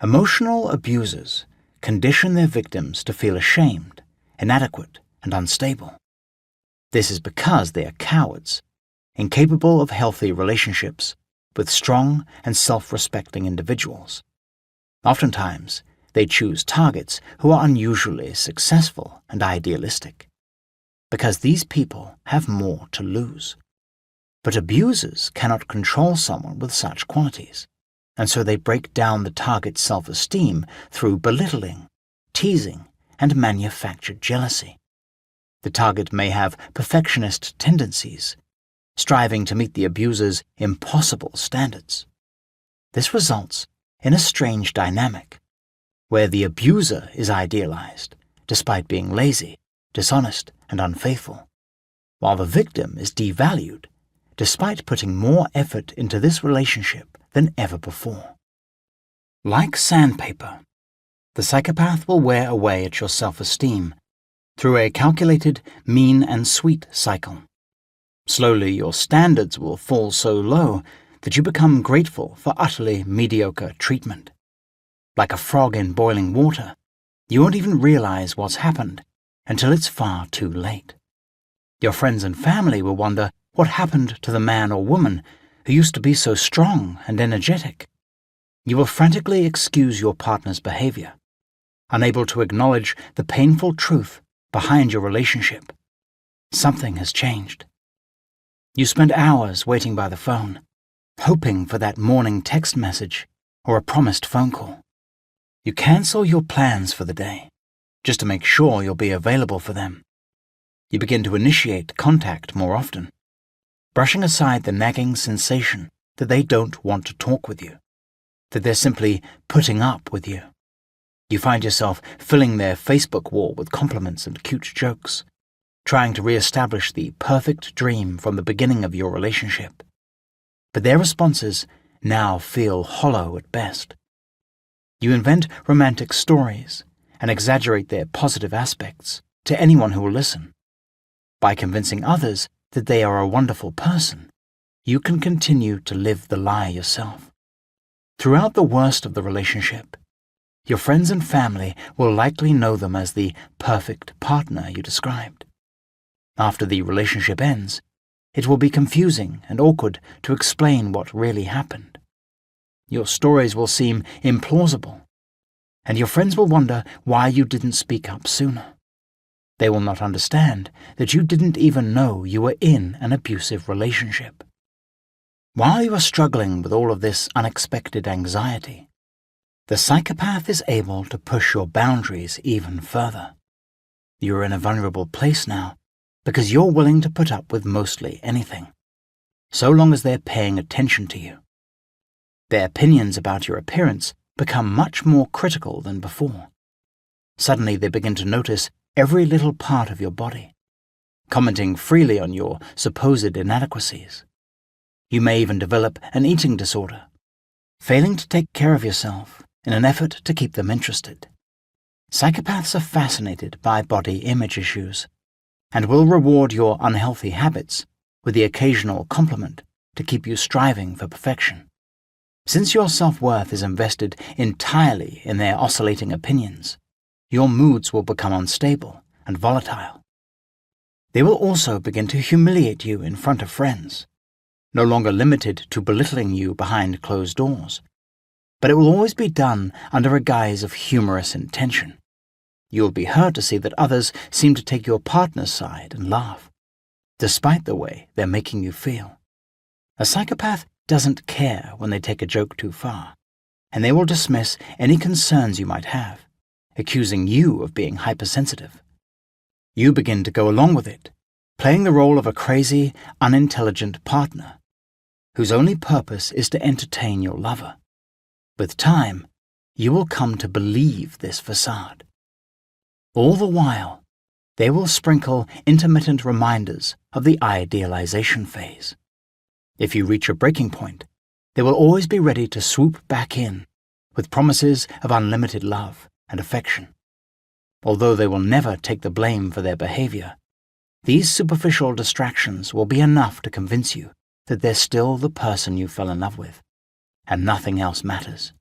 Emotional abusers condition their victims to feel ashamed, inadequate, and unstable. This is because they are cowards, incapable of healthy relationships with strong and self-respecting individuals. Oftentimes, they choose targets who are unusually successful and idealistic, because these people have more to lose. But abusers cannot control someone with such qualities, and so they break down the target's self-esteem through belittling, teasing, and manufactured jealousy. The target may have perfectionist tendencies, striving to meet the abuser's impossible standards. This results in a strange dynamic, where the abuser is idealized, despite being lazy, dishonest, and unfaithful, while the victim is devalued, despite putting more effort into this relationship than ever before. Like sandpaper, the psychopath will wear away at your self-esteem through a calculated mean and sweet cycle. Slowly, your standards will fall so low that you become grateful for utterly mediocre treatment. Like a frog in boiling water, you won't even realize what's happened until it's far too late. Your friends and family will wonder what happened to the man or woman who used to be so strong and energetic. You will frantically excuse your partner's behavior, unable to acknowledge the painful truth behind your relationship. Something has changed. You spend hours waiting by the phone, hoping for that morning text message or a promised phone call. You cancel your plans for the day, just to make sure you'll be available for them. You begin to initiate contact more often, brushing aside the nagging sensation that they don't want to talk with you, that they're simply putting up with you. You find yourself filling their Facebook wall with compliments and cute jokes, trying to re-establish the perfect dream from the beginning of your relationship. But their responses now feel hollow at best. You invent romantic stories and exaggerate their positive aspects to anyone who will listen. By convincing others that they are a wonderful person, you can continue to live the lie yourself. Throughout the worst of the relationship, your friends and family will likely know them as the perfect partner you described. After the relationship ends, it will be confusing and awkward to explain what really happened. Your stories will seem implausible, and your friends will wonder why you didn't speak up sooner. They will not understand that you didn't even know you were in an abusive relationship. While you are struggling with all of this unexpected anxiety, the psychopath is able to push your boundaries even further. You're in a vulnerable place now because you're willing to put up with mostly anything, so long as they're paying attention to you. Their opinions about your appearance become much more critical than before. Suddenly they begin to notice every little part of your body, commenting freely on your supposed inadequacies. You may even develop an eating disorder, failing to take care of yourself in an effort to keep them interested. Psychopaths are fascinated by body image issues and will reward your unhealthy habits with the occasional compliment to keep you striving for perfection. Since your self-worth is invested entirely in their oscillating opinions, your moods will become unstable and volatile. They will also begin to humiliate you in front of friends, no longer limited to belittling you behind closed doors, but it will always be done under a guise of humorous intention. You will be hurt to see that others seem to take your partner's side and laugh, despite the way they're making you feel. A psychopath doesn't care when they take a joke too far, and they will dismiss any concerns you might have, accusing you of being hypersensitive. You begin to go along with it, playing the role of a crazy, unintelligent partner, whose only purpose is to entertain your lover. With time, you will come to believe this facade. All the while, they will sprinkle intermittent reminders of the idealization phase. If you reach a breaking point, they will always be ready to swoop back in with promises of unlimited love and affection. Although they will never take the blame for their behavior, these superficial distractions will be enough to convince you that they're still the person you fell in love with, and nothing else matters.